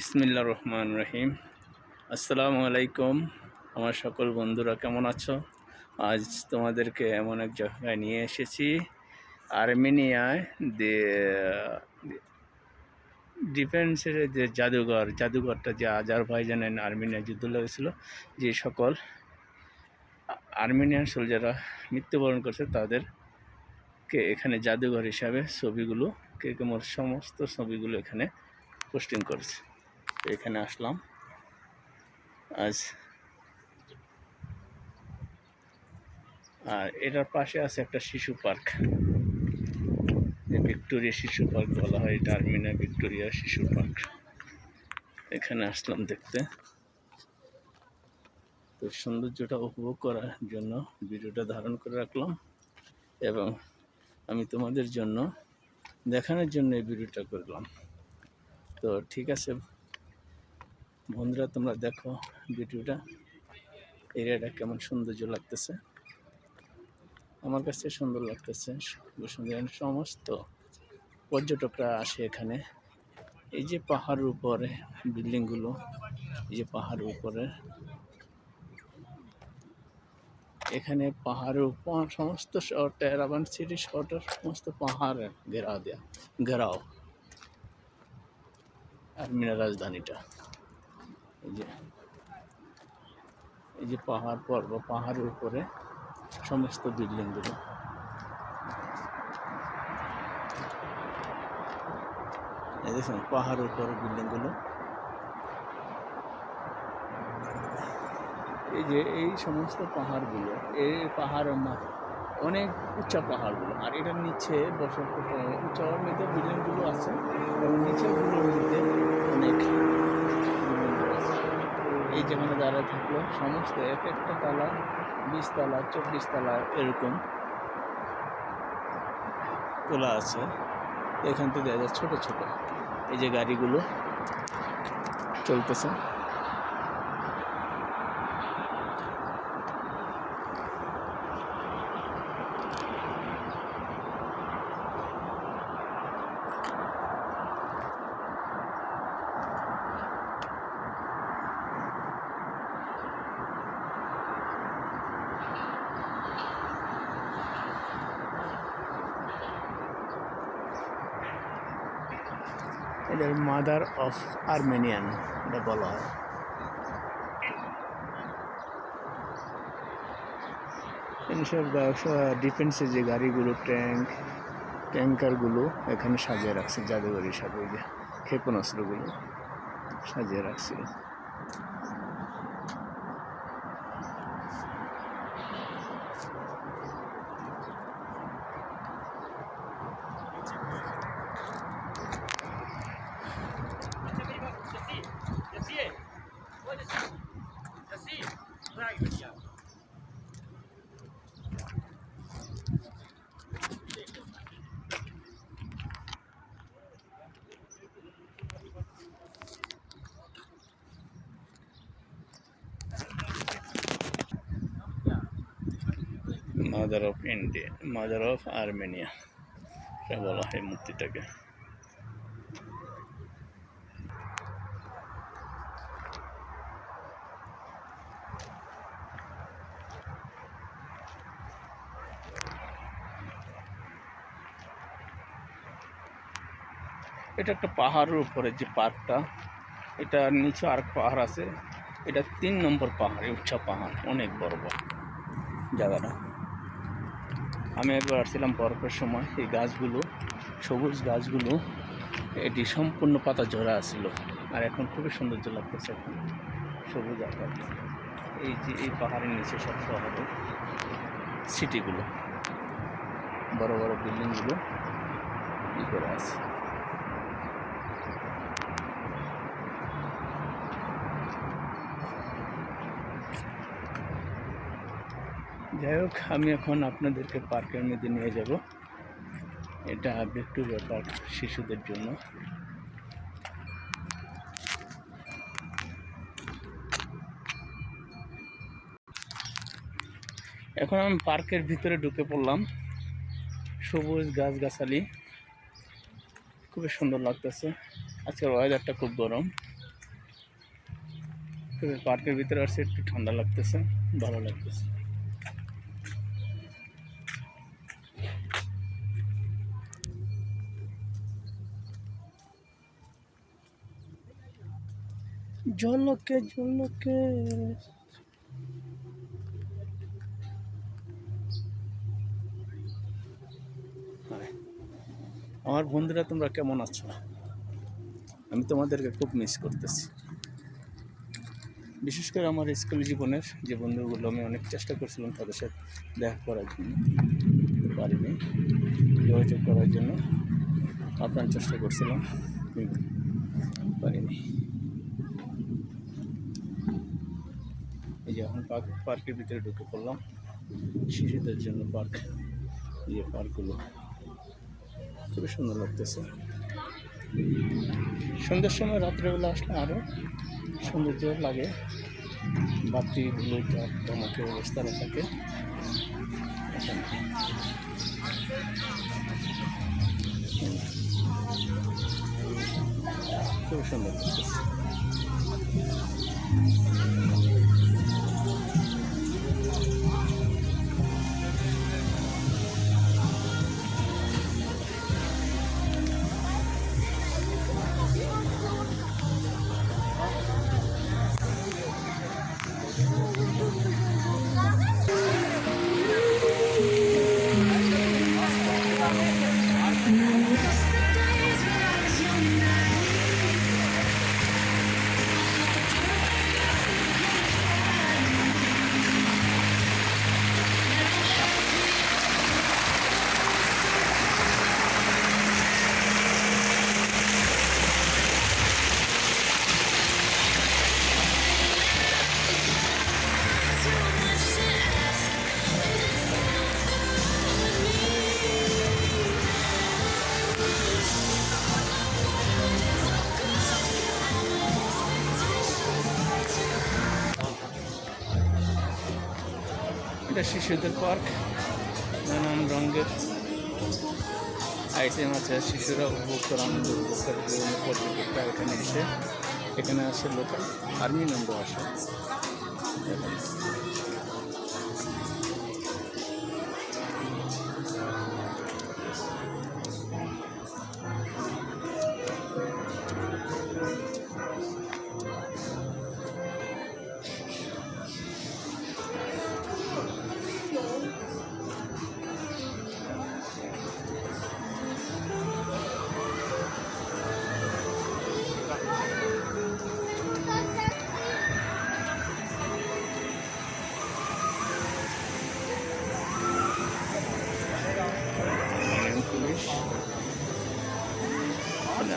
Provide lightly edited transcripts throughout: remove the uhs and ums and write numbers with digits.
বিসমিল্লাহির রহমানির রহিম। আসসালামু আলাইকুম। আমার সকল বন্ধুরা কেমন আছো? আজ তোমাদেরকে এমন এক জায়গায় নিয়ে এসেছি, আর্মেনিয়ায় ডিফেন্সের যে জাদুঘরটা যে আজারবাইজানের আর্মেনিয়া যুদ্ধ লেগেছিল, যে সকল আর্মেনিয়ান সোলজাররা মৃত্যুবরণ করছে তাদেরকে এখানে জাদুঘর হিসাবে ছবিগুলো সমস্ত ছবিগুলো এখানে পোস্টিং করেছে। এখানে আসলাম আজ। আর এটার পাশে আছে একটা শিশু পার্ক, ভিক্টোরিয়া শিশু পার্ক বলা হয়, এটা আর্মেনিয়া ভিক্টোরিয়া শিশু পার্ক। এখানে আসলাম দেখতে। তো সৌন্দর্যটা উপভোগ করার জন্য ভিডিওটা ধারণ করে রাখলাম, এবং আমি তোমাদের জন্য দেখানোর জন্য এই ভিডিওটা করলাম। তো ঠিক আছে বন্ধুরা, তোমরা দেখো ভিডিওটা, এরিয়াটা কেমন সৌন্দর্য লাগতেছে। আমার কাছে সুন্দর লাগতেছে। সমস্ত পর্যটকরা আসে এখানে। এই যে পাহাড়ের উপরে বিল্ডিংগুলো, এই যে পাহাড়ের উপরে, এখানে পাহাড়ের উপর সমস্ত শহরটা এরাবান সিটি শহরটা সমস্ত পাহাড়ে ঘেরাও আর্মেনিয়ার রাজধানীটা। এই যে পাহাড়ের উপরে সমস্ত বিল্ডিংগুলো। এই দেখুন পাহাড়ের উপরে বিল্ডিংগুলো। এই যে এই সমস্ত পাহাড়গুলো, এই পাহাড়ের অনেক উঁচা পাহাড়গুলো, আর এটার নিচে উঁচার মধ্যে বিল্ডিংগুলো আছে, এবং নিচেগুলোর মধ্যে অনেক বিল্ডিংগুলো আছে। এই যেখানে দাঁড়ায় থাকলো সমস্ত এক একটা তালা 20 তালা 24 তালা এরকম তোলা আছে। এখান থেকে দেখা যায় ছোট ছোট এই যে গাড়িগুলো চলতেছে। এদের মাদার অফ আর্মেনিয়ান এটা বলা হয়। এইসব ডিফেন্সের যে গাড়িগুলো, ট্যাঙ্কারগুলো এখানে সাজিয়ে রাখছে জাদুঘর হিসাবে। ওই যে ক্ষেপণাস্ত্রগুলো সাজিয়ে রাখছে। মাদার অফ আর্মেনিয়া এটা বলা হয় মূর্তিটাকে। এটা একটা পাহাড়ের উপরে যে পার্কটা, এটা নিচে আর পাহাড় আছে। এটা 3 নম্বর পাহাড়, উচ্চা পাহাড়, অনেক বড় জায়গাটা। আমি একবার আসছিলাম বরফের সময়। এই গাছগুলো, সবুজ গাছগুলো, এটি সম্পূর্ণ পাতা ঝরা ছিল, আর এখন খুবই সৌন্দর্য লাগতেছে। এখন সবুজ আকাশ। এই যে এই পাহাড়ের নিচে সব শহরের সিটিগুলো, বড় বড় বিল্ডিংগুলো করে আছে। যাই হোক, আমি এখন আপনাদেরকে পার্কের মধ্যে নিয়ে যাব। এটা ভিক্টোরিয়া পার্ক শিশুদের জন্য। এখন আমি পার্কের ভিতরে ঢুকে পড়লাম। সবুজ গাছগাছালি, খুবই সুন্দর লাগতেছে। আজকের ওয়েদারটা খুব গরম। তবে পার্কের ভিতরে আসছে, একটু ঠান্ডা লাগতেছে, ভালো লাগতেছে। ঝলকে ঝলকে আমার বন্ধুরা, তোমরা কেমন আছো? আমি তোমাদেরকে খুব মিস করতেছি। বিশেষ করে আমার স্কুল জীবনের যে বন্ধুগুলো, আমি অনেক চেষ্টা করছিলাম তাদের সাথে দেখা করার জন্য, পারিনি। যোগাযোগ করার জন্য আপ্রাণ চেষ্টা করছিলাম, কিন্তু পারিনি। এই যে এখন পার্কের ভিতরে ঢুকে পড়লাম, শিশুদের জন্য পার্ক। এই যে পার্কগুলো খুবই সুন্দর লাগতেছে। সন্ধ্যার সময়, রাত্রেবেলা আসলে আরও সৌন্দর্য লাগে। বাতিগুলো চমকের অবস্থানে থাকে। খুব সুন্দর লাগতেছে। এটা শিশুদের পার্ক, নানান রঙের আইটেম আছে। শিশুরা উপভোগ করে, আনন্দ উপভোগ করার জন্য পর্যটকরা এখানে এসে, এখানে আসে লোকাল আর্মি মেম্বার আসে।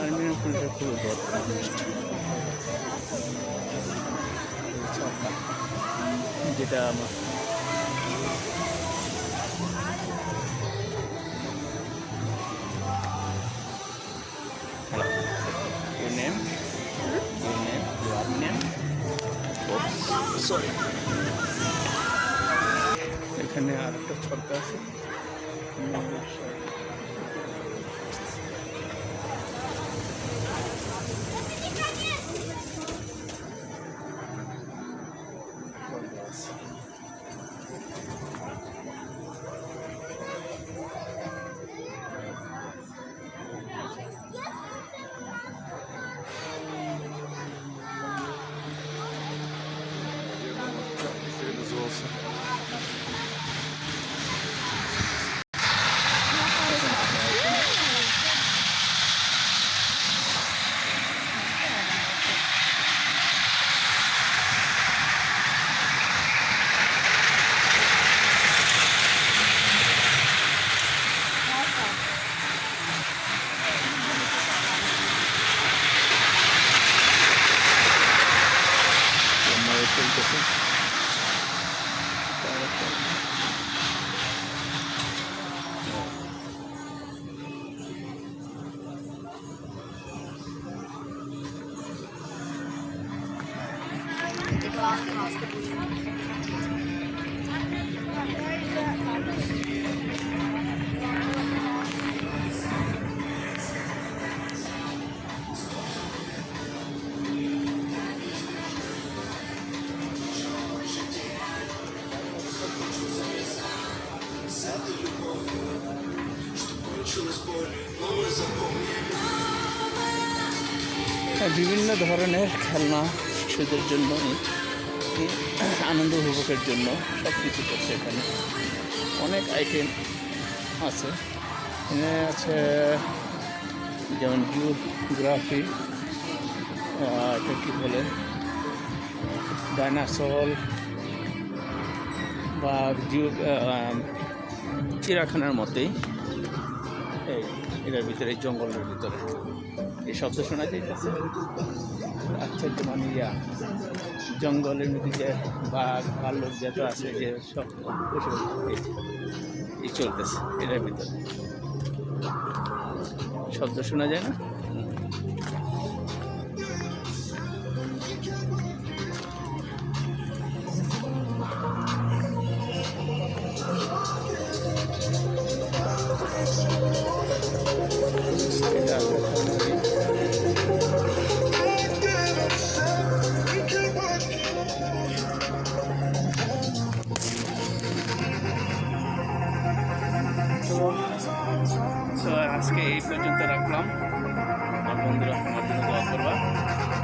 আর্মির পুলিশের খুবই যেটা আমার your name, your army name. Sorry. এখানে আর একটা ছড়কা আছে। চলতেছে। বিভিন্ন ধরনের খেলনা শিশুদের জন্য আনন্দ উপভোগের জন্য সব কিছু করছে এখানে। অনেক আইটেম আছে এখানে আছে, যেমন জিওগ্রাফি, এটা কী বলে, ডাইনোসর বা চিড়িয়াখানার মতোই এটার ভিতরে, এই জঙ্গলের ভিতরে এই শব্দ শোনা যাইতেছে। আচ্ছা, মানে জঙ্গলের মধ্যে যে বাঘ ভাল্লুক যত আছে, যে সব পশু এই চলতেছে এটার ভিতরে, শব্দ শোনা যায় না। তো আজকে এই পর্যন্ত রাখলাম। আমার বন্ধুরা আমার জন্য দোয়া করবা,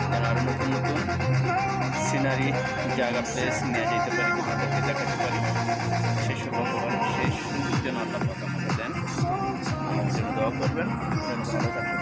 যেন আরও নতুন নতুন সিনারি, জায়গা, প্লেস নিয়ে যেতে পারি, তোমাদেরকে দেখাতে পারি। সেই সৌভাগ্যবান, সেই সুযোগ যেন আল্লাহ পাক আমাকে দেন। আমার জন্য দোয়া করবেন, যেন ভালো থাকবেন।